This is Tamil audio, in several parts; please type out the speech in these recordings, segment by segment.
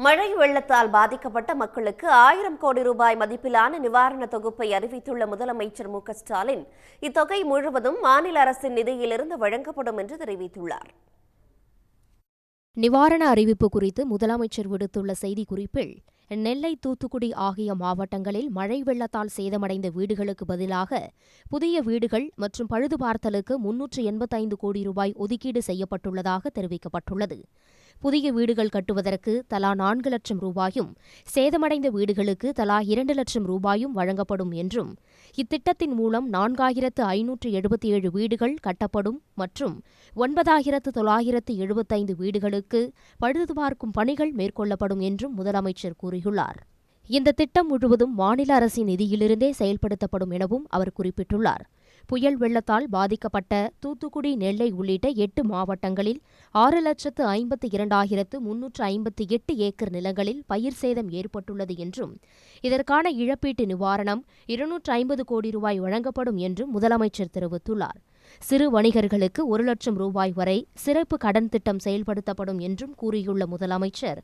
மழை வெள்ளத்தால் பாதிக்கப்பட்ட மக்களுக்கு 1000 கோடி ரூபாய் மதிப்பிலான நிவாரண தொகுப்பை அறிவித்துள்ள முதலமைச்சர் மு.க.ஸ்டாலின் இத்தொகை முழுவதும் மாநில அரசின் நிதியிலிருந்து வழங்கப்படும் என்று தெரிவித்துள்ளார். நிவாரண அறிவிப்பு குறித்து முதலமைச்சர் விடுத்துள்ள செய்திக்குறிப்பில், நெல்லை, தூத்துக்குடி ஆகிய மாவட்டங்களில் மழை வெள்ளத்தால் சேதமடைந்த வீடுகளுக்கு பதிலாக புதிய வீடுகள் மற்றும் பழுதுபார்த்தலுக்கு 385 கோடி ரூபாய் ஒதுக்கீடு செய்யப்பட்டுள்ளதாக தெரிவிக்கப்பட்டுள்ளது. புதிய வீடுகள் கட்டுவதற்கு தலா 4 லட்சம் ரூபாயும், சேதமடைந்த வீடுகளுக்கு தலா 2 லட்சம் ரூபாயும் வழங்கப்படும் என்றும், இத்திட்டத்தின் மூலம் 4577 வீடுகள் கட்டப்படும் மற்றும் 9975 வீடுகளுக்கு பழுதுபார்க்கும் பணிகள் மேற்கொள்ளப்படும் என்றும் முதலமைச்சர் கூறியுள்ளார். இந்த திட்டம் முழுவதும் மாநில அரசின் நிதியிலிருந்தே செயல்படுத்தப்படும் எனவும் அவர் குறிப்பிட்டுள்ளார். புயல் வெள்ளத்தால் பாதிக்கப்பட்ட தூத்துக்குடி, நெல்லை உள்ளிட்ட 8 மாவட்டங்களில் 6,52,358 ஏக்கர் நிலங்களில் பயிர் சேதம் ஏற்பட்டுள்ளது என்றும், இதற்கான இழப்பீட்டு நிவாரணம் 250 கோடி ரூபாய் வழங்கப்படும் என்றும் முதலமைச்சர் தெரிவித்துள்ளார். சிறு வணிகர்களுக்கு 1 லட்சம் ரூபாய் வரை சிறப்பு கடன் திட்டம் செயல்படுத்தப்படும் என்றும் கூறியுள்ள முதலமைச்சர்,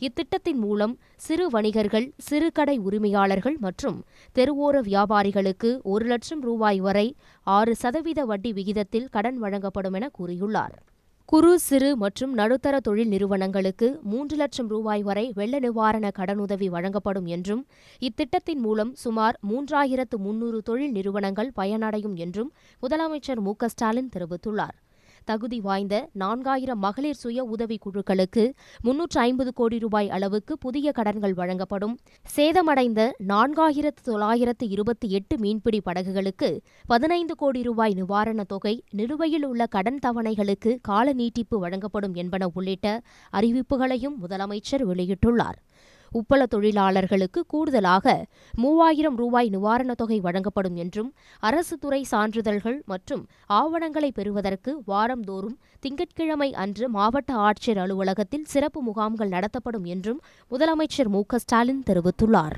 இத்திட்டத்தின் மூலம் சிறு வணிகர்கள், சிறு கடை உரிமையாளர்கள் மற்றும் தெருவோர வியாபாரிகளுக்கு 1 லட்சம் ரூபாய் வரை 6% வட்டி விகிதத்தில் கடன் வழங்கப்படும் என கூறியுள்ளார். குறு, சிறு மற்றும் நடுத்தர தொழில் நிறுவனங்களுக்கு 3 லட்சம் ரூபாய் வரை வெள்ள நிவாரண கடனுதவி வழங்கப்படும் என்றும், இத்திட்டத்தின் மூலம் சுமார் 3300 தொழில் நிறுவனங்கள் பயனடையும் என்றும் முதலமைச்சர் மு.க.ஸ்டாலின் தெரிவித்துள்ளார். தகுதி வாய்ந்த 4000 மகளிர் சுய உதவி குழுக்களுக்கு 350 கோடி ரூபாய் அளவுக்கு புதிய கடன்கள் வழங்கப்படும். சேதமடைந்த 4928 மீன்பிடி படகுகளுக்கு 15 கோடி ரூபாய் நிவாரணத் தொகை, நிலுவையில் உள்ள கடன் தவணைகளுக்கு கால நீட்டிப்பு வழங்கப்படும் என்பன உள்ளிட்ட அறிவிப்புகளையும் முதலமைச்சர் வெளியிட்டுள்ளார். உப்பள தொழிலாளர்களுக்கு கூடுதலாக 3000 ரூபாய் நிவாரணத் தொகை வழங்கப்படும் என்றும், அரசு துறை சான்றிதழ்கள் மற்றும் ஆவணங்களை பெறுவதற்கு வாரந்தோறும் திங்கட்கிழமை அன்று மாவட்ட ஆட்சியர் அலுவலகத்தில் சிறப்பு முகாம்கள் நடத்தப்படும் என்றும் முதலமைச்சர் மு.க.ஸ்டாலின் தெரிவித்துள்ளார்.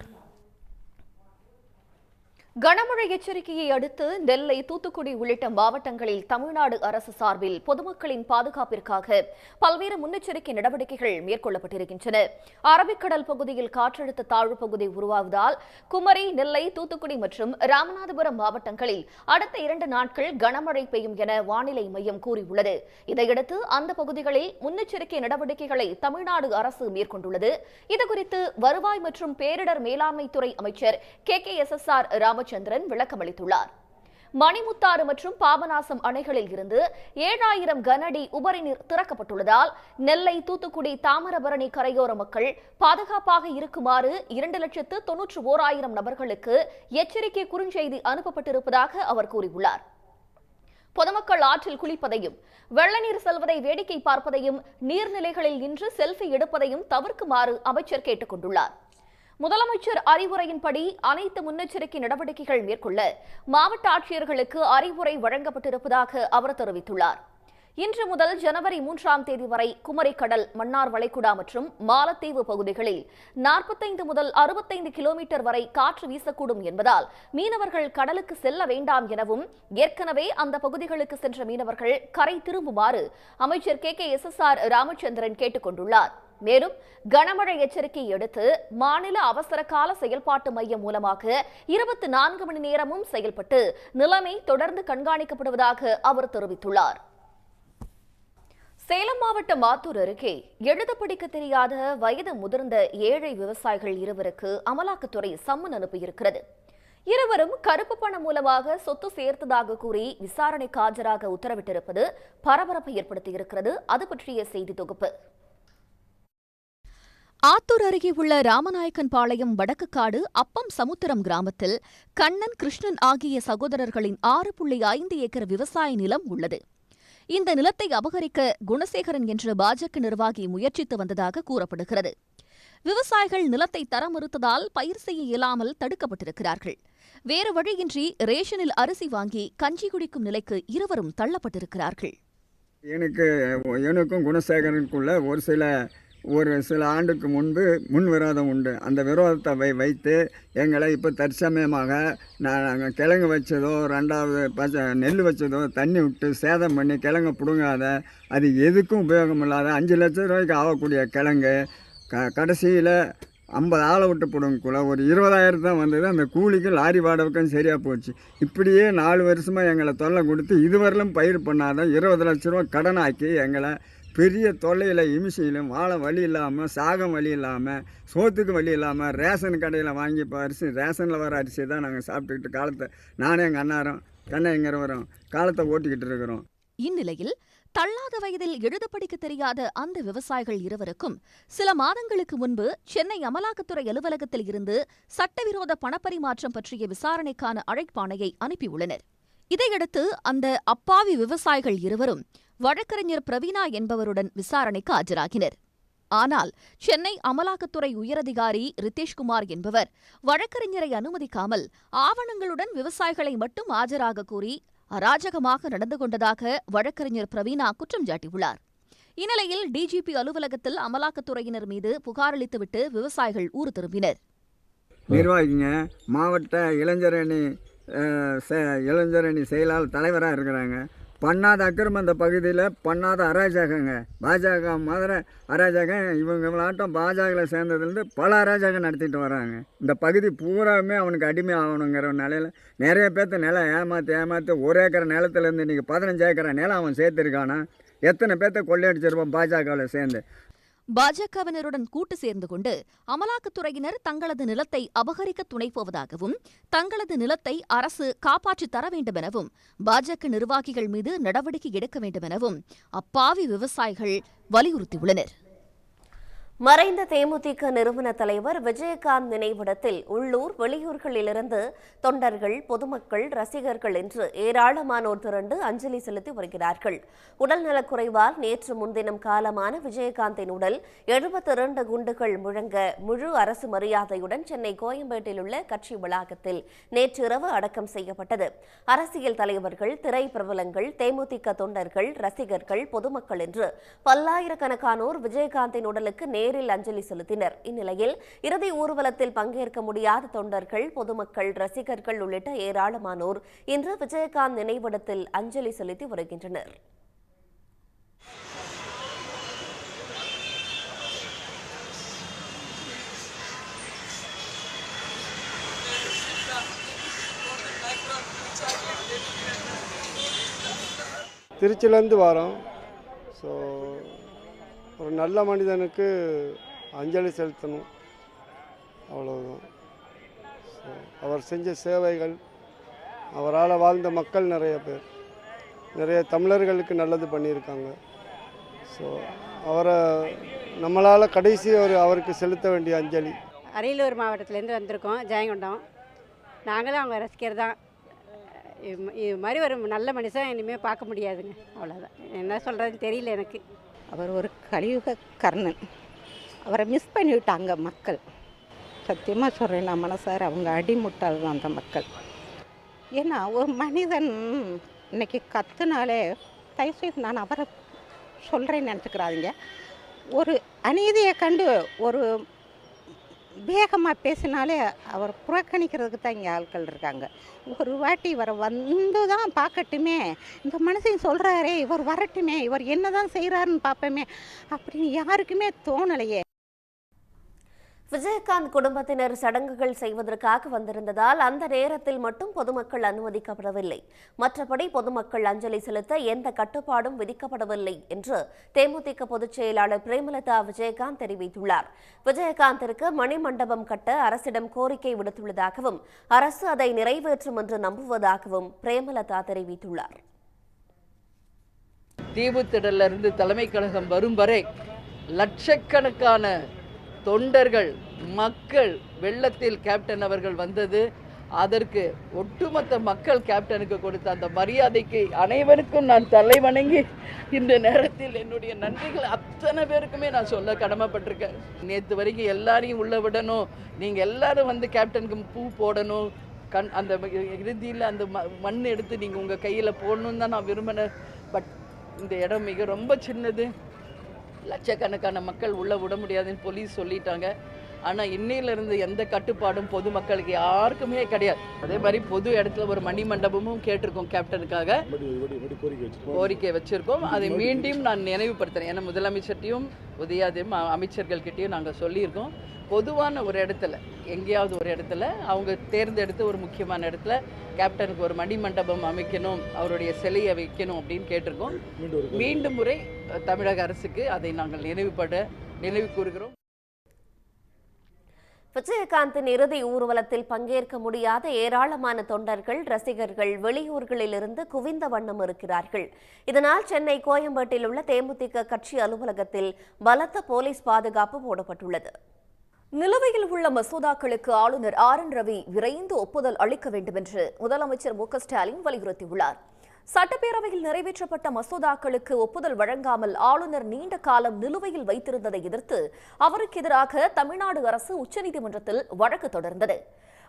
கனமழை எச்சரிக்கையை அடுத்து நெல்லை, தூத்துக்குடி உள்ளிட்ட மாவட்டங்களில் தமிழ்நாடு அரசு சார்பில் பொதுமக்களின் பாதுகாப்பிற்காக பல்வேறு முன்னெச்சரிக்கை நடவடிக்கைகள் மேற்கொள்ளப்பட்டிருக்கின்றன. அரபிக்கடல் பகுதியில் காற்றழுத்த தாழ்வு பகுதி உருவாவதால் குமரி, நெல்லை, தூத்துக்குடி மற்றும் ராமநாதபுரம் மாவட்டங்களில் அடுத்த 2 நாட்கள் கனமழை பெய்யும் என வானிலை மையம் கூறியுள்ளது. இதையடுத்து அந்த பகுதிகளில் முன்னெச்சரிக்கை நடவடிக்கைகளை தமிழ்நாடு அரசு மேற்கொண்டுள்ளது. இதுகுறித்து வருவாய் மற்றும் பேரிடர் மேலாண்மை துறை அமைச்சர் KKSSR ராமச்சந்திரன் விளக்கமளித்துள்ளார். மணிமுத்தாறு மற்றும் பாபநாசம் அணைகளில் இருந்து 7000 கனஅடி உபரி நீர் திறக்கப்பட்டுள்ளதால் நெல்லை, தூத்துக்குடி, தாமிரபரணி கரையோர மக்கள் பாதுகாப்பாக இருக்குமாறு 2,91,000 நபர்களுக்கு எச்சரிக்கை குறுஞ்செய்தி அனுப்பப்பட்டிருப்பதாக அவர் கூறியுள்ளார். பொதுமக்கள் ஆற்றில் குளிப்பதையும், வெள்ள நீர் செல்வதை வேடிக்கை பார்ப்பதையும், நீர்நிலைகளில் நின்று செல்ஃபி எடுப்பதையும் தவிர்க்குமாறு அமைச்சர் கேட்டுக் கொண்டுள்ளார். முதலமைச்சர் அறிவுரையின்படி அனைத்து முன்னெச்சரிக்கை நடவடிக்கைகள் மேற்கொள்ள மாவட்ட ஆட்சியர்களுக்கு அறிவுரை வழங்கப்பட்டிருப்பதாக அவர் தெரிவித்துள்ளார். இன்று முதல் ஜனவரி 3ஆம் தேதி வரை குமரிக்கடல், மன்னார் வளைகுடா மற்றும் மாலத்தீவு பகுதிகளில் 45 முதல் 65 கிலோமீட்டர் வரை காற்று வீசக்கூடும் என்பதால் மீனவர்கள் கடலுக்கு செல்ல வேண்டாம் எனவும், ஏற்கனவே அந்த பகுதிகளுக்கு சென்ற மீனவர்கள் கரை திரும்புமாறு அமைச்சர் KKSSR ராமச்சந்திரன் கேட்டுக் கொண்டுள்ளார். மேலும் கனமழை எச்சரிக்கையை அடுத்து மாநில அவசர கால செயல்பாட்டு மையம் மூலமாக 24 மணி நேரமும் செயல்பட்டு நிலைமை தொடர்ந்து கண்காணிக்கப்படுவதாக அவர் தெரிவித்துள்ளார். சேலம் மாவட்டம் மாத்தூர் அருகே எழுத படிக்க தெரியாத வயது முதிர்ந்த ஏழை விவசாயிகள் 2 அமலாக்கத்துறை சம்மன் அனுப்பியிருக்கிறது. இருவரும் கருப்பு பணம் மூலமாக சொத்து சேர்த்ததாக கூறி விசாரணைக்கு ஆஜராக உத்தரவிட்டிருப்பது பரபரப்பை ஏற்படுத்தியிருக்கிறது. அது பற்றிய செய்தி தொகுப்பு. ஆத்தூர் அருகே உள்ள ராமநாயக்கன் பாளையம் வடக்குக்காடு அப்பம் சமுத்திரம் கிராமத்தில் கண்ணன், கிருஷ்ணன் ஆகிய சகோதரர்களின் 6.5 ஏக்கர் விவசாய நிலம் உள்ளது. இந்த நிலத்தை அபகரிக்க குணசேகரன் என்ற பாஜக நிர்வாகி முயற்சித்து வந்ததாக கூறப்படுகிறது. விவசாயிகள் நிலத்தை தர மறுத்ததால் பயிர் செய்ய இயலாமல் தடுக்கப்பட்டிருக்கிறார்கள். வேறு வழியின்றி ரேஷனில் அரிசி வாங்கி கஞ்சி குடிக்கும் நிலைக்கு இருவரும் தள்ளப்பட்டிருக்கிறார்கள். எனக்கும் குணசேகரனுக்குள்ள ஒரு சில ஆண்டுக்கு முன்பு முன் விரோதம் உண்டு. அந்த விரோதத்தை வைத்து எங்களை இப்போ தற்சமயமாக நாங்கள் கிழங்கு வச்சதோ, 2வது நெல் வச்சதோ தண்ணி விட்டு சேதம் பண்ணி கிழங்கு பிடுங்காத, அது எதுக்கும் உபயோகம் இல்லாத 5 லட்சம் ரூபாய்க்கு ஆகக்கூடிய கிழங்கு கடைசியில் 50 ஆளை விட்டு போடுங்கக்குள்ள ஒரு 20,000 தான் வந்தது. அந்த கூலிக்கும் லாரி வாடகைக்கும் சரியாக போச்சு. இப்படியே 4 வருஷமாக எங்களை தொல்லை கொடுத்து இதுவரையிலும் பயிர் பண்ணாதான் 20 லட்ச ரூபா கடனாக்கி எங்களை பெரிய தொல்லையில் இமிசையிலும் வாழ வழி இல்லாமல், சாகம் வழி இல்லாமல், சோத்துக்கு வழி இல்லாமல், ரேஷன் கடையில் வாங்கி இப்போ அரிசி, ரேஷனில் வர அரிசி தான் நாங்கள் சாப்பிட்டுக்கிட்டு காலத்தை, நானே எங்கள் அண்ணாரும் கண்ணைங்கிறவரும் காலத்தை ஓட்டிக்கிட்டு இருக்கிறோம். இந்நிலையில் தள்ளாத வயதில் எழுத படிக்க தெரியாத அந்த விவசாயிகள் இருவருக்கும் சில மாதங்களுக்கு முன்பு சென்னை அமலாக்கத்துறை அலுவலகத்தில் இருந்து சட்டவிரோத பணப்பரிமாற்றம் பற்றிய விசாரணைக்கான அழைப்பாணையை அனுப்பியுள்ளனர். இதையடுத்து அந்த அப்பாவி விவசாயிகள் இருவரும் வழக்கறிஞர் பிரவீனா என்பவருடன் விசாரணைக்கு ஆஜராகினர். ஆனால் சென்னை அமலாக்கத்துறை உயரதிகாரி ரித்தேஷ்குமார் என்பவர் வழக்கறிஞரை அனுமதிக்காமல் ஆவணங்களுடன் விவசாயிகளை மட்டும் ஆஜராக கூறி அராஜகமாக நடந்து கொண்டதாக வழக்கறிஞர் பிரவீனா குற்றம் சாட்டியுள்ளார். இந்நிலையில் டிஜிபி அலுவலகத்தில் அமலாக்கத்துறையினர் மீது புகார் அளித்துவிட்டு விவசாயிகள் ஊர் திரும்பினர். நிர்வாகிங்க மாவட்ட இளைஞரணி செயலாளர் தலைவராக இருக்கிறாங்க. பண்ணாத அக்கிரமம் அந்த பகுதியில் பண்ணாத அராஜகங்க. பாஜக மாதிரி அராஜகம் இவங்களாட்டம் பாஜகவில் சேர்ந்ததுலேருந்து பல அராஜகம் நடத்திட்டு வராங்க. இந்த பகுதி பூராவுமே அவனுக்கு அடிமை ஆகணுங்கிற நிலையில் நிறைய பேர்த்த நிலம் ஏமாற்றி 1 ஏக்கர் நிலத்துலேருந்து இன்றைக்கி 15 ஏக்கர் நிலம் அவன் சேர்த்துருக்கானா? எத்தனை பேர்த்த கொள்ளையடிச்சிருப்பான் பாஜகவில் சேர்ந்து? பாஜகவினருடன் கூட்டு சேர்ந்து கொண்டு அமலாக்கத்துறையினர் தங்களது நிலத்தை அபகரிக்க துணைப்போவதாகவும், தங்களது நிலத்தை அரசு காப்பாற்றித் தர வேண்டுமெனவும், பாஜக நிர்வாகிகள் மீது நடவடிக்கை எடுக்க வேண்டுமெனவும் அப்பாவி விவசாயிகள் வலியுறுத்தியுள்ளனர். மறைந்த தேமுதிக நிறுவன தலைவர் விஜயகாந்த் நினைவிடத்தில் உள்ளூர் வெளியூர்களிலிருந்து தொண்டர்கள், பொதுமக்கள், ரசிகர்கள் என்று ஏராளமானோர் திரண்டு அஞ்சலி செலுத்தி வருகிறார்கள். உடல்நலக்குறைவால் நேற்று முன்தினம் காலமான விஜயகாந்தின் உடல் 72 குண்டுகள் முழங்க முழு அரசு மரியாதையுடன் சென்னை கோயம்பேட்டில் உள்ள கட்சி வளாகத்தில் நேற்று இரவு அடக்கம் செய்யப்பட்டது. அரசியல் தலைவர்கள், திரை பிரபலங்கள், தேமுதிக தொண்டர்கள், ரசிகர்கள், பொதுமக்கள் என்று பல்லாயிரக்கணக்கானோர் விஜயகாந்தின் உடலுக்கு நேரில் அஞ்சலி செலுத்தினர். இந்நிலையில் இறுதி ஊர்வலத்தில் பங்கேற்க முடியாத தொண்டர்கள், பொதுமக்கள், ரசிகர்கள் உள்ளிட்ட ஏராளமானோர் இன்று விஜயகாந்த் நினைவிடத்தில் அஞ்சலி செலுத்தி வருகின்றனர். திருச்சியிலேருந்து வரோம். ஸோ ஒரு நல்ல மனிதனுக்கு அஞ்சலி செலுத்தணும், அவ்வளவுதான். ஸோ அவர் செஞ்ச சேவைகள், அவரால் வாழ்ந்த மக்கள் நிறைய தமிழர்களுக்கு நல்லது பண்ணியிருக்காங்க. ஸோ அவரை நம்மளால் கடைசி அவருக்கு செலுத்த வேண்டிய அஞ்சலி. அரியலூர் மாவட்டத்திலேருந்து வந்திருக்கோம், ஜெயங்கொண்டம். நாங்களும் அவங்க ரசிகர் தான். இது மாதிரி ஒரு நல்ல மனுஷன் இனிமேல் பார்க்க முடியாதுங்க, அவ்வளோதான். என்ன சொல்கிறதுன்னு தெரியல எனக்கு. அவர் ஒரு கலியுக கர்ணன். அவரை மிஸ் பண்ணிவிட்டாங்க மக்கள். சத்தியமாக சொல்கிறேன், நான் மனசார அவங்க அடிமுட்டாள் தான் அந்த மக்கள். ஏன்னா ஒரு மனிதன் இன்னைக்கு கத்துனாலே, தயவுசெய்து நான் அவரை சொல்கிறேன்னு நினச்சிக்கிறாதீங்க. ஒரு அநீதியை கண்டு ஒரு வேகமாக பேசினாலே அவர் புறக்கணிக்கிறதுக்கு தான் இங்கே ஆட்கள் இருக்காங்க. ஒரு வாட்டி இவரை வந்து தான் பார்க்கட்டுமே, இந்த மனுஷன் சொல்கிறாரே இவர் வரட்டுமே, இவர் என்ன தான் செய்கிறாருன்னு பார்ப்போமே அப்படின்னு யாருக்குமே தோணலையே. விஜயகாந்த் குடும்பத்தினர் சடங்குகள் செய்வதற்காக வந்திருந்ததால் அந்த நேரத்தில் மட்டும் பொதுமக்கள் அனுமதிக்கப்படவில்லை. மற்றபடி பொதுமக்கள் அஞ்சலி செலுத்த எந்த கட்டுப்பாடும் விதிக்கப்படவில்லை என்று தேமுதிக பொதுச் செயலாளர் பிரேமலதா விஜயகாந்த் தெரிவித்துள்ளார். விஜயகாந்திற்கு மணிமண்டபம் கட்ட அரசிடம் கோரிக்கை விடுத்துள்ளதாகவும், அரசு அதை நிறைவேற்றும் என்று நம்புவதாகவும் பிரேமலதா தெரிவித்துள்ளார். தீவுத்திடலிருந்து தலைமை கழகம் வரும் வரை லட்சக்கணக்கான தொண்டர்கள், மக்கள் வெள்ளத்தில் கேப்டன் அவர்கள் வந்தது, அதற்கு ஒட்டுமொத்த மக்கள் கேப்டனுக்கு கொடுத்த அந்த மரியாதைக்கு அனைவருக்கும் நான் தலை வணங்கி இந்த நேரத்தில் என்னுடைய நன்றிகள் அத்தனை பேருக்குமே நான் சொல்ல கடமைப்பட்டிருக்கேன். நேற்று வரைக்கும் எல்லாரையும் உள்ள விடணும், நீங்கள் எல்லாரும் வந்து கேப்டனுக்கு பூ போடணும், அந்த இறுதியில் அந்த மண் எடுத்து நீங்கள் உங்கள் கையில் போடணும்னு தான் நான் விரும்பினேன். பட் இந்த இடம் ரொம்ப சின்னது, லட்சக்கணக்கான மக்கள் உள்ளே விட முடியாதுன்னு போலீஸ் சொல்லிட்டாங்க. ஆனால் இன்னையிலிருந்து எந்த கட்டுப்பாடும் பொதுமக்களுக்கு யாருக்குமே கிடையாது. அதே மாதிரி பொது இடத்துல ஒரு மணி மண்டபமும் கேட்டிருக்கோம் கேப்டனுக்காக, கோரிக்கை வச்சிருக்கோம். அதை மீண்டும் நான் நினைவுபடுத்துறேன். ஏன்னா முதலமைச்சர்கிட்டையும் உதயாதையும் அமைச்சர்கள்கிட்டையும் நாங்கள் சொல்லியிருக்கோம். பொதுவான ஒரு இடத்துல, எங்கேயாவது ஒரு இடத்துல அவங்க தேர்ந்தெடுத்து ஒரு முக்கியமான இடத்துல கேப்டனுக்கு ஒரு மணி மண்டபம் அமைக்கணும், அவருடைய சிலையை வைக்கணும் அப்படின்னு கேட்டிருக்கோம். மீண்டும் முறை தமிழக அரசுக்கு அதை நாங்கள் நினைவு கூறுகிறோம். விஜயகாந்தின் இறுதி ஊர்வலத்தில் பங்கேற்க முடியாத ஏராளமான தொண்டர்கள், ரசிகர்கள் வெளியூர்களிலிருந்து குவிந்த வண்ணம் இருக்கிறார்கள். இதனால் சென்னை கோயம்பேட்டில் உள்ள தேமுதிக கட்சி அலுவலகத்தில் பலத்த போலீஸ் பாதுகாப்பு போடப்பட்டுள்ளது. நிலுவையில் உள்ள மசோதாக்களுக்கு ஆளுநர் RN ரவி விரைந்து ஒப்புதல் அளிக்க வேண்டும் என்று முதலமைச்சர் மு க ஸ்டாலின் வலியுறுத்தியுள்ளார். சட்டப்பேரவையில் நிறைவேற்றப்பட்ட மசோதாக்களுக்கு ஒப்புதல் வழங்காமல் ஆளுநர் நீண்ட காலம் நிலுவையில் வைத்திருந்ததை எதிர்த்து அவருக்கு எதிராக தமிழ்நாடு அரசு உச்சநீதிமன்றத்தில் வழக்கு தொடர்ந்தது.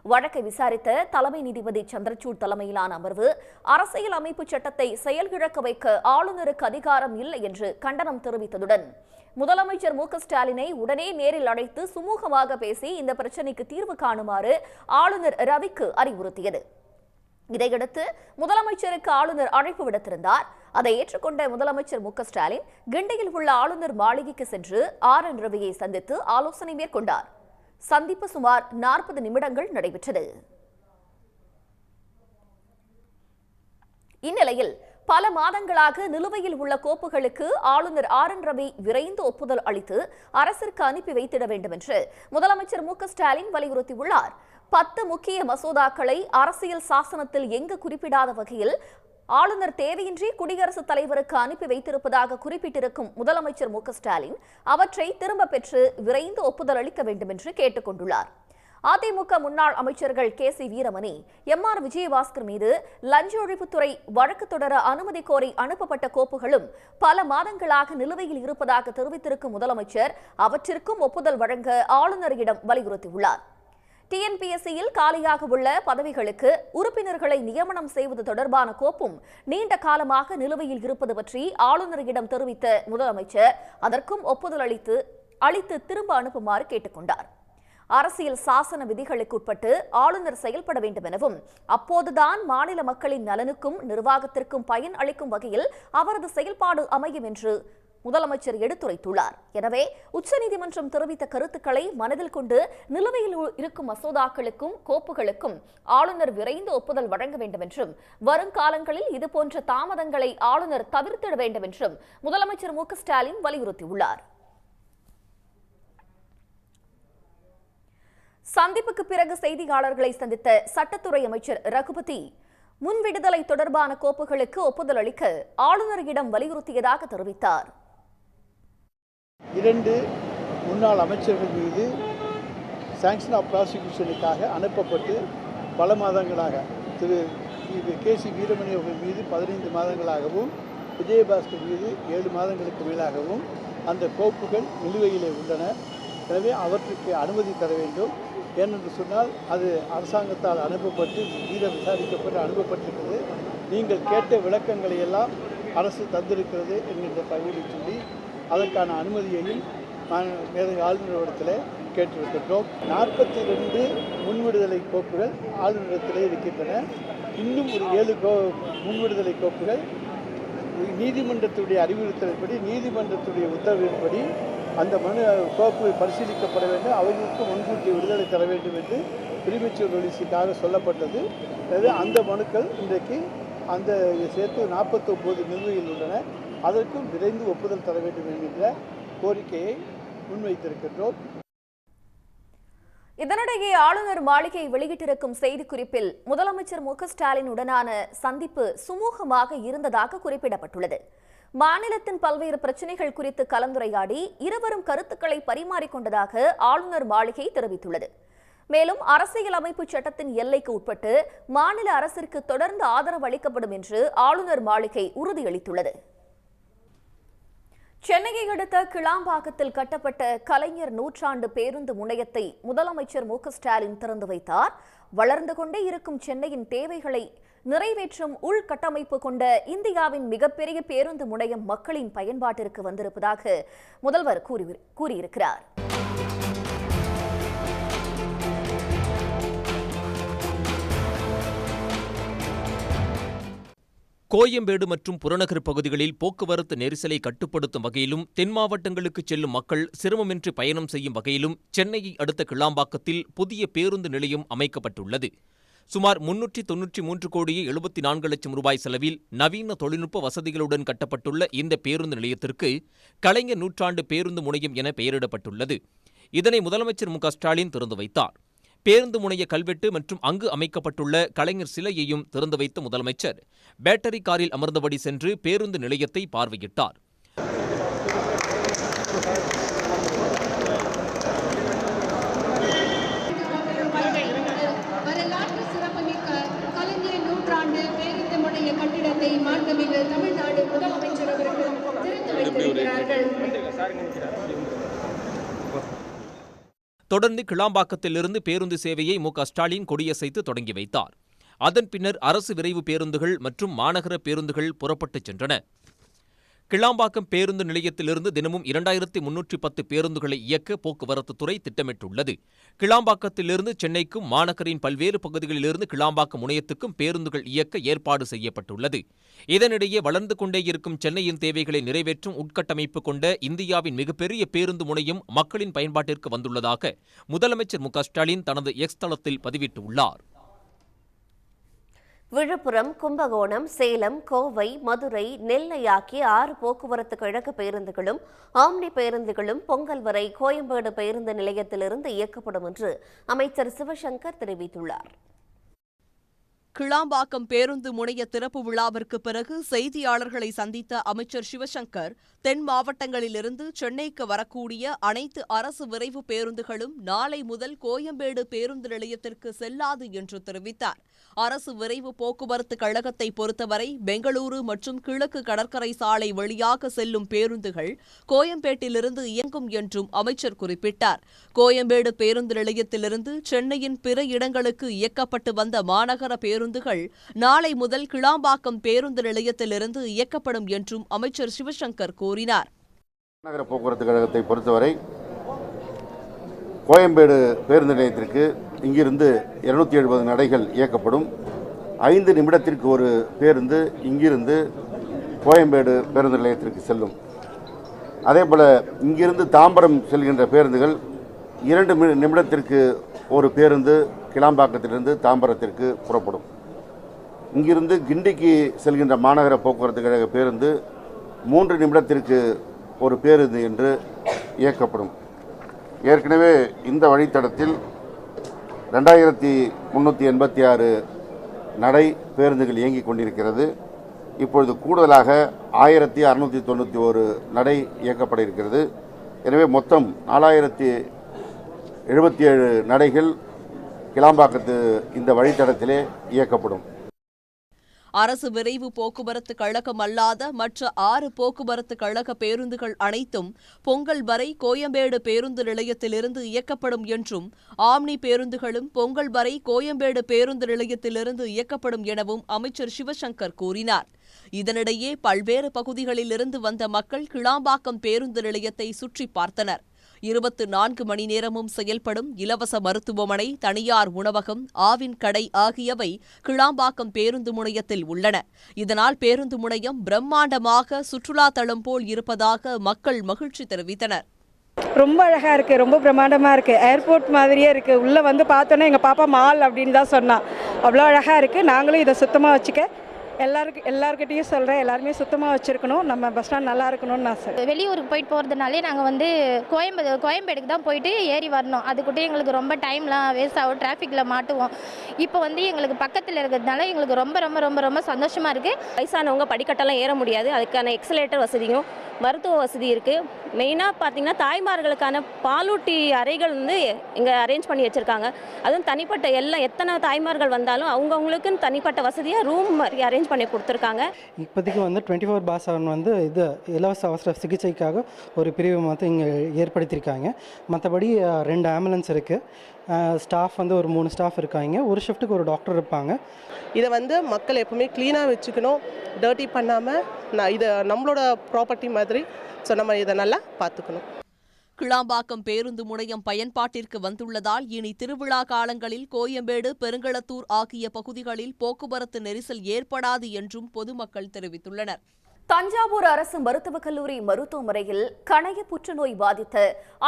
வழக்கை விசாரித்த தலைமை நீதிபதி சந்திரசூட் தலைமையிலான அமர்வு அரசியல் அமைப்பு சட்டத்தை செயல்கிழக்க வைக்க ஆளுநருக்கு அதிகாரம் இல்லை என்று கண்டனம் தெரிவித்ததுடன் முதலமைச்சர் மு க ஸ்டாலினை உடனே நேரில் அழைத்து சுமூகமாக பேசி இந்த பிரச்சினைக்கு தீர்வு காணுமாறு ஆளுநர் ரவிக்கு அறிவுறுத்தியது. இதையடுத்து முதலமைச்சருக்கு ஆளுநர் அழைப்பு விடுத்திருந்தார். அதை ஏற்றுக்கொண்ட முதலமைச்சர் மு க ஸ்டாலின் கிண்டியில் உள்ள ஆளுநர் மாளிகைக்கு சென்று RN ரவியை சந்தித்து ஆலோசனை மேற்கொண்டார். சந்திப்பு சுமார் 40 நிமிடங்கள் நடைபெற்றது. இந்நிலையில் பல மாதங்களாக நிலுவையில் உள்ள கோப்புகளுக்கு ஆளுநர் RN ரவி விரைந்து ஒப்புதல் அளித்து அரசிற்கு அனுப்பி வைத்திட வேண்டும் என்று முதலமைச்சர் மு க ஸ்டாலின் வலியுறுத்தியுள்ளார். 10 முக்கிய மசோதாக்களை அரசியல் சாசனத்தில் எங்கு குறிப்பிடாத வகையில் ஆளுநர் தேவையின்றி குடியரசுத் தலைவருக்கு அனுப்பி வைத்திருப்பதாக குறிப்பிட்டிருக்கும் முதலமைச்சர் மு க ஸ்டாலின் அவற்றை திரும்ப பெற்று விரைந்து ஒப்புதல் அளிக்க வேண்டும் என்று கேட்டுக் கொண்டுள்ளார். அதிமுக முன்னாள் அமைச்சர்கள் KC வீரமணி, MR விஜயபாஸ்கர் மீது லஞ்ச ஒழிப்புத்துறை வழக்கு தொடர அனுமதி கோரி அனுப்பப்பட்ட கோப்புகளும் பல மாதங்களாக நிலுவையில் இருப்பதாக தெரிவித்திருக்கும் முதலமைச்சர் அவற்றிற்கும் ஒப்புதல் வழங்க ஆளுநரிடம் வலியுறுத்தியுள்ளார். TNPSCயில் காலியாக உள்ள பதவிகளுக்கு உறுப்பினர்களை நியமனம் செய்வது தொடர்பான கோப்பும் நீண்ட காலமாக நிலுவையில் இருப்பது பற்றி ஆளுநரிடம் தெரிவித்த முதலமைச்சர் அதற்கும் ஒப்புதல் அளித்து திரும்ப அனுப்புமாறு கேட்டுக்கொண்டார். அரசியல் சாசன விதிகளுக்கு உட்பட்டு ஆளுநர் செயல்பட வேண்டும் எனவும் அப்போதுதான் மாநில மக்களின் நலனுக்கும் நிர்வாகத்திற்கும் பயன் அளிக்கும் வகையில் அவரது செயல்பாடு அமையும் என்று முதலமைச்சர் எடுத்துரைத்துள்ளார். எனவே உச்சநீதிமன்றம் தெரிவித்த கருத்துக்களை மனதில் கொண்டு நிலுவையில் இருக்கும் மசோதாக்களுக்கும் கோப்புகளுக்கும் ஆளுநர் விரைந்து ஒப்புதல் வழங்க வேண்டும் என்றும் வருங்காலங்களில் இதுபோன்ற தாமதங்களை ஆளுநர் தவிர்த்திட வேண்டும் என்றும் முதலமைச்சர் மு க ஸ்டாலின் வலியுறுத்தியுள்ளார். சந்திப்புக்கு பிறகு செய்தியாளர்களை சந்தித்த சட்டத்துறை அமைச்சர் ரகுபதி முன் விடுதலை தொடர்பான கோப்புகளுக்கு ஒப்புதல் அளிக்க ஆளுநரிடம் வலியுறுத்தியதாக தெரிவித்தார். 2 முன்னாள் அமைச்சர்கள் மீது சாங்ஷன் ஆஃப் ப்ராசிக்யூஷனுக்காக அனுப்பப்பட்டு பல மாதங்களாக திரு KC வீரமணி அவர்கள் மீது 15 மாதங்களாகவும் விஜயபாஸ்கர் மீது 7 மாதங்களுக்கு மேலாகவும் அந்த கோப்புகள் நிலுவையிலே உள்ளன. எனவே அவற்றுக்கு அனுமதி தர வேண்டும். ஏனென்று சொன்னால் அது அரசாங்கத்தால் அனுப்பப்பட்டு விசாரிக்கப்பட்டு அனுப்பப்பட்டிருக்கிறது. நீங்கள் கேட்ட விளக்கங்களை எல்லாம் அரசு தந்திருக்கிறது என்கின்ற தகவலை சொல்லி அதற்கான அனுமதியையும் ஆளுநரிடத்தில் கேட்டிருக்கின்றோம். 42 முன்விடுதலை கோப்புகள் ஆளுநரிடத்தில் இருக்கின்றன. இன்னும் ஒரு 7 முன்விடுதலை கோப்புகள் நீதிமன்றத்துடைய அறிவுறுத்தலின்படி, நீதிமன்றத்துடைய உத்தரவின்படி அந்த கோப்பு பரிசீலிக்கப்பட வேண்டும். அவர்களுக்கு முன்கூட்டிய விடுதலை தர வேண்டும் என்று பிரிமிச்சூர் ரிலீஸுக்காக சொல்லப்பட்டது. அந்த மனுக்கள் இன்றைக்கு அந்த சேர்த்து 49 நிலுவையில் உள்ளன. அதற்கும் விரைந்து ஒப்புதல் தர வேண்டும் என்கின்ற கோரிக்கையை முன்வைத்திருக்கின்றோம். இதனிடையே ஆளுநர் மாளிகை வெளியிட்டிருக்கும் செய்திக்குறிப்பில் முதலமைச்சர் மு க ஸ்டாலின் உடனான சந்திப்பு சுமூகமாக இருந்ததாக குறிப்பிடப்பட்டுள்ளது. மாநிலத்தின் பல்வேறு பிரச்சினைகள் குறித்து கலந்துரையாடி இருவரும் கருத்துக்களை பரிமாறிக்கொண்டதாக ஆளுநர் மாளிகை தெரிவித்துள்ளது. மேலும் அரசியல் அமைப்பு சட்டத்தின் எல்லைக்கு உட்பட்டு மாநில அரசிற்கு தொடர்ந்து ஆதரவு அளிக்கப்படும் என்று ஆளுநர் மாளிகை உறுதியளித்துள்ளது. சென்னையை அடுத்த கிளாம்பாக்கத்தில் கட்டப்பட்ட கலைஞர் நூற்றாண்டு பேருந்து முனையத்தை முதலமைச்சர் மு க ஸ்டாலின் திறந்து வைத்தார். வளர்ந்து கொண்டே இருக்கும் சென்னையின் தேவைகளை நிறைவேற்றும் உள்கட்டமைப்பு கொண்ட இந்தியாவின் மிகப்பெரிய பேருந்து முனையம் மக்களின் பயன்பாட்டிற்கு வந்திருப்பதாக முதல்வர் கூறியிருக்கிறார். கோயம்பேடு மற்றும் புறநகர் பகுதிகளில் போக்குவரத்து நெரிசலை கட்டுப்படுத்தும் வகையிலும் தென் மாவட்டங்களுக்கு செல்லும் மக்கள் சிரமமின்றி பயணம் செய்யும் வகையிலும் சென்னையை அடுத்த கிளாம்பாக்கத்தில் புதிய பேருந்து நிலையம் அமைக்கப்பட்டுள்ளது. சுமார் 393 கோடியே 74 லட்சம் ரூபாய் செலவில் நவீன தொழில்நுட்ப வசதிகளுடன் கட்டப்பட்டுள்ள இந்த பேருந்து நிலையத்திற்கு கலைஞர் நூற்றாண்டு பேருந்து முனையம் என பெயரிடப்பட்டுள்ளது. இதனை முதலமைச்சர் மு.க.ஸ்டாலின் திறந்து வைத்தார். பேருந்து முனைய கல்வெட்டு மற்றும் அங்கு அமைக்கப்பட்டுள்ள கலைஞர் சிலையையும் திறந்து வைத்த முதலமைச்சர் பேட்டரி காரில் அமர்ந்தபடி சென்று பேருந்து நிலையத்தை பார்வையிட்டார். வரலாற்று சிறப்புமிக்க கலைஞர் நூற்றாண்டு பேருந்து முனைய கட்டிடத்தை மாண்புமிகு தமிழ்நாடு முதலமைச்சர் அவர்கள் திறந்து வைத்திருக்கிறார்கள். தொடர்ந்து கிளாம்பாக்கத்திலிருந்து பேருந்து சேவையை மு.க.ஸ்டாலின் கொடியசைத்து தொடங்கி வைத்தார். அதன் பின்னர் அரசு விரைவு பேருந்துகள் மற்றும் மாநகர பேருந்துகள் புறப்பட்டுச் சென்றன. கிளாம்பாக்கம் பேருந்து நிலையத்திலிருந்து தினமும் 2310 பேருந்துகளை இயக்க போக்குவரத்துத்துறை திட்டமிட்டுள்ளது. கிளாம்பாக்கத்திலிருந்து சென்னைக்கும் மாநகரின் பல்வேறு பகுதிகளிலிருந்து கிளாம்பாக்கம் முனையத்துக்கும் பேருந்துகள் இயக்க ஏற்பாடு செய்யப்பட்டுள்ளது. இதனிடையே வளர்ந்து கொண்டே இருக்கும் சென்னையின் தேவைகளை நிறைவேற்றும் உட்கட்டமைப்பு கொண்ட இந்தியாவின் மிகப்பெரிய பேருந்து முனையம் மக்களின் பயன்பாட்டிற்கு வந்துள்ளதாக முதலமைச்சர் மு.க.ஸ்டாலின் தனது எக்ஸ் தளத்தில் பதிவிட்டுள்ளார். விழுப்புரம், கும்பகோணம், சேலம், கோவை, மதுரை, நெல்லை ஆகிய 6 போக்குவரத்து கழக பேருந்துகளும் ஆம்னி பேருந்துகளும் பொங்கல் வரை கோயம்பேடு பேருந்து நிலையத்திலிருந்து இயக்கப்படும் என்று அமைச்சர் சிவசங்கர் தெரிவித்துள்ளார். கிளாம்பாக்கம் பேருந்து முனைய திறப்பு விழாவிற்கு பிறகு செய்தியாளர்களை சந்தித்த அமைச்சர் சிவசங்கர், தென் மாவட்டங்களிலிருந்து சென்னைக்கு வரக்கூடிய அனைத்து அரசு விரைவு பேருந்துகளும் நாளை முதல் கோயம்பேடு பேருந்து நிலையத்திற்கு செல்லாது என்று தெரிவித்தார். அரசு விரைவு போக்குவரத்து கழகத்தை பொறுத்தவரை பெங்களூரு மற்றும் கிழக்கு கடற்கரை சாலை வழியாக செல்லும் பேருந்துகள் கோயம்பேட்டிலிருந்து இயங்கும் என்றும் அமைச்சர் குறிப்பிட்டார். கோயம்பேடு பேருந்து நிலையத்திலிருந்து சென்னையின் பிற இடங்களுக்கு இயக்கப்பட்டு வந்த மாநகர பேருந்துகள் நாளை முதல் கிளாம்பாக்கம் பேருந்து நிலையத்திலிருந்து இயக்கப்படும் என்றும் அமைச்சர் சிவசங்கர் கூறினார். மாநகர போக்குவரத்து கழகத்தை பொறுத்தவரை கோயம்பேடு பேருந்து நிலையத்திற்கு இங்கிருந்து 270 நடைகள் இயக்கப்படும். 5 நிமிடத்திற்கு ஒரு பேருந்து இங்கிருந்து கோயம்பேடு பேருந்து நிலையத்திற்கு செல்லும். அதேபோல் இங்கிருந்து தாம்பரம் செல்கின்ற பேருந்துகள் 2 நிமிடத்திற்கு ஒரு பேருந்து கிளாம்பாக்கத்திலிருந்து தாம்பரத்திற்கு புறப்படும். இங்கிருந்து கிண்டிக்கு செல்கின்ற மாநகர போக்குவரத்து கழக பேருந்து 3 நிமிடத்திற்கு ஒரு பேருந்து என்று இயக்கப்படும். ஏற்கனவே இந்த வழித்தடத்தில் 2386 நடை பேருந்துகள் இயங்கிக் கொண்டிருக்கிறது. இப்பொழுது கூடுதலாக 1691 நடை இயக்கப்பட இருக்கிறது. எனவே மொத்தம் 4077 நடைகள் கிளாம்பாக்கத்து இந்த வழித்தடத்திலே இயக்கப்படும். அரசு விரைவு போக்குவரத்து கழகம் அல்லாத மற்ற 6 போக்குவரத்து கழக பேருந்துகள் அனைத்தும் பொங்கல் வரை கோயம்பேடு பேருந்து நிலையத்திலிருந்து இயக்கப்படும் என்றும், ஆம்னி பேருந்துகளும் பொங்கல் வரை கோயம்பேடு பேருந்து நிலையத்திலிருந்து இயக்கப்படும் எனவும் அமைச்சர் சிவசங்கர் கூறினார். இதனிடையே பல்வேறு பகுதிகளிலிருந்து வந்த மக்கள் கிளாம்பாக்கம் பேருந்து நிலையத்தை சுற்றி பார்த்தனர். 24 மணி நேரமும் செயல்படும் இலவச மருத்துவமனை, தனியார் உணவகம், ஆவின் கடை ஆகியவை கிளாம்பாக்கம் பேருந்து முனையத்தில் உள்ளன. இதனால் பேருந்து முனையம் பிரம்மாண்டமாக சுற்றுலா தளம் போல் இருப்பதாக மக்கள் மகிழ்ச்சி தெரிவித்தனர். ரொம்ப அழகாக இருக்குது, ரொம்ப பிரம்மாண்டமாக இருக்குது, ஏர்போர்ட் மாதிரியே இருக்குது. உள்ளே வந்து பார்த்தோன்னே எங்கள் பாப்பா மால் அப்படின்னு தான் சொன்னான். அவ்வளோ அழகாக இருக்குது. நாங்களும் இதை சுத்தமாக வச்சுக்க எல்லாருக்கிட்டையும் சொல்கிறேன், எல்லாருமே சுத்தமாக வச்சுருக்கணும். நம்ம பஸ் ஸ்டாண்ட் நல்லா இருக்கணும்னு நான் சொல்கிறேன். வெளியூருக்கு போயிட்டு போகிறதுனாலே நாங்கள் வந்து கோயம்பேடுக்கு தான் போயிட்டு ஏறி வரணும். அதுக்கிட்டே எங்களுக்கு ரொம்ப டைம்லாம் வேஸ்ட் ஆகும், டிராஃபிக்கில் மாட்டுவோம். இப்போ வந்து எங்களுக்கு பக்கத்தில் இருக்கிறதுனால எங்களுக்கு ரொம்ப ரொம்ப ரொம்ப ரொம்ப சந்தோஷமாக இருக்குது. வயசானவங்க படிக்கட்டெல்லாம் ஏற முடியாது, அதுக்கான எக்ஸலேட்டர் வசதியும் மருத்துவ வசதி இருக்குது. மெயினாக பார்த்தீங்கன்னா தாய்மார்களுக்கான பாலூட்டி அறைகள் வந்து இங்கே அரேஞ்ச் பண்ணி வச்சுருக்காங்க. அதுவும் தனிப்பட்ட எத்தனை தாய்மார்கள் வந்தாலும் அவங்கவுங்களுக்குன்னு தனிப்பட்ட வசதியாக ரூம் மாதிரி அரேஞ்ச் பண்ணி கொடுத்துருக்காங்க. இப்போதைக்கு வந்து 24/7 வந்து இது இலவச அவசர சிகிச்சைக்காக ஒரு பிரிவு வந்து இங்கே ஏற்படுத்தியிருக்காங்க. மற்றபடி 2 ஆம்புலன்ஸ் இருக்குது. ஸ்டாஃப் வந்து ஒரு 3 ஸ்டாஃப் இருக்காங்க. ஒரு ஷிஃப்ட்டுக்கு ஒரு டாக்டர் இருப்பாங்க. இதை வந்து மக்கள் எப்பவுமே க்ளீனாக வச்சுக்கணும், டர்ட்டி பண்ணாமல். இதை நம்மளோட ப்ராப்பர்ட்டி மாதிரி, ஸோ நம்ம இதை நல்லா பார்த்துக்கணும். கிளாம்பாக்கம் பேருந்து முனையம் பயன்பாட்டிற்கு வந்துள்ளதால் இனி திருவிழா காலங்களில் கோயம்பேடு, பெருங்களத்தூர் ஆகிய பகுதிகளில் போக்குவரத்து நெரிசல் ஏற்படாது என்றும் பொதுமக்கள் தெரிவித்துள்ளனர். தஞ்சாவூர் அரசு மருத்துவக் கல்லூரி மருத்துவமனையில் கணைய புற்றுநோய் பாதித்த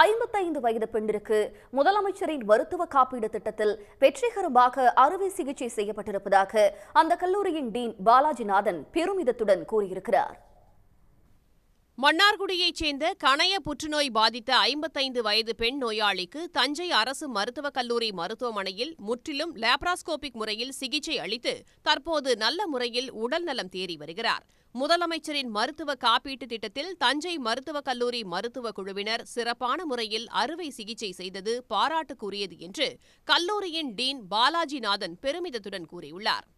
55 வயது பெண்ணிற்கு முதலமைச்சரின் மருத்துவ காப்பீடு திட்டத்தில் வெற்றிகரமாக அறுவை சிகிச்சை செய்யப்பட்டிருப்பதாக அந்த கல்லூரியின் டீன் பாலாஜிநாதன் பெருமிதத்துடன் கூறியிருக்கிறார். மன்னார்குடியைச் சேர்ந்த கணைய புற்றுநோய் பாதித்த 55 வயது பெண் நோயாளிக்கு தஞ்சை அரசு மருத்துவக் கல்லூரி மருத்துவமனையில் முற்றிலும் லேப்ராஸ்கோபிக் முறையில் சிகிச்சை அளித்து தற்போது நல்ல முறையில் உடல்நலம் தேறி வருகிறார். முதலமைச்சரின் மருத்துவ காப்பீட்டு திட்டத்தில் தஞ்சை மருத்துவக் கல்லூரி மருத்துவ குழுவினர் சிறப்பான முறையில் அறுவை சிகிச்சை செய்தது பாராட்டுக்குரியது என்று கல்லூரியின் டீன் பாலாஜிநாதன் பெருமிதத்துடன் கூறியுள்ளார்.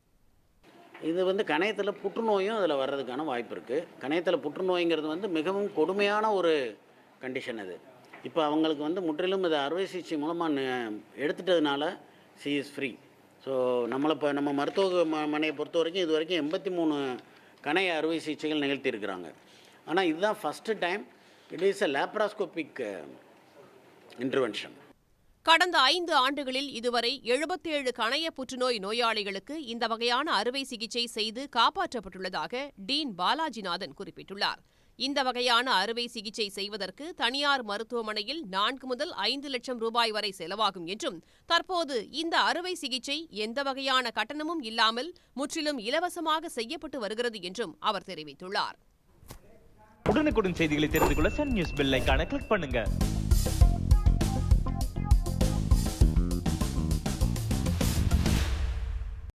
இது கணையத்தில் புற்றுநோயும் அதில் வர்றதுக்கான வாய்ப்பு இருக்குது. கணையத்தில் புற்றுநோய்ங்கிறது மிகவும் கொடுமையான ஒரு கண்டிஷன் அது. இப்போ அவங்களுக்கு முற்றிலும் இது அறுவை சிகிச்சை மூலமாக எடுத்துட்டதுனால சி இஸ் ஃப்ரீ. ஸோ நம்ம மருத்துவமனையை பொறுத்த வரைக்கும் இது வரைக்கும் 83 கணைய அறுவை சிகிச்சைகள் நிகழ்த்தியிருக்கிறாங்க. ஆனால் இதுதான் first time it is a laparoscopic intervention. கடந்த 5 ஆண்டுகளில் இதுவரை 77 கணைய புற்றுநோய் நோயாளிகளுக்கு இந்த வகையான அறுவை சிகிச்சை செய்து காப்பாற்றப்பட்டுள்ளதாக டீன் பாலாஜிநாதன் குறிப்பிட்டுள்ளார். இந்த வகையான அறுவை சிகிச்சை செய்வதற்கு தனியார் மருத்துவமனையில் 4 முதல் 5 லட்சம் ரூபாய் வரை செலவாகும் என்றும் தற்போது இந்த அறுவை சிகிச்சை எந்த வகையான கட்டணமும் இல்லாமல் முற்றிலும் இலவசமாக செய்யப்பட்டு வருகிறது என்றும் அவர் தெரிவித்துள்ளார். உடனுக்குடன் செய்திகளை தெரிந்து கொள்ள சன் நியூஸ் பெல் ஐகானை கிளிக் பண்ணுங்க.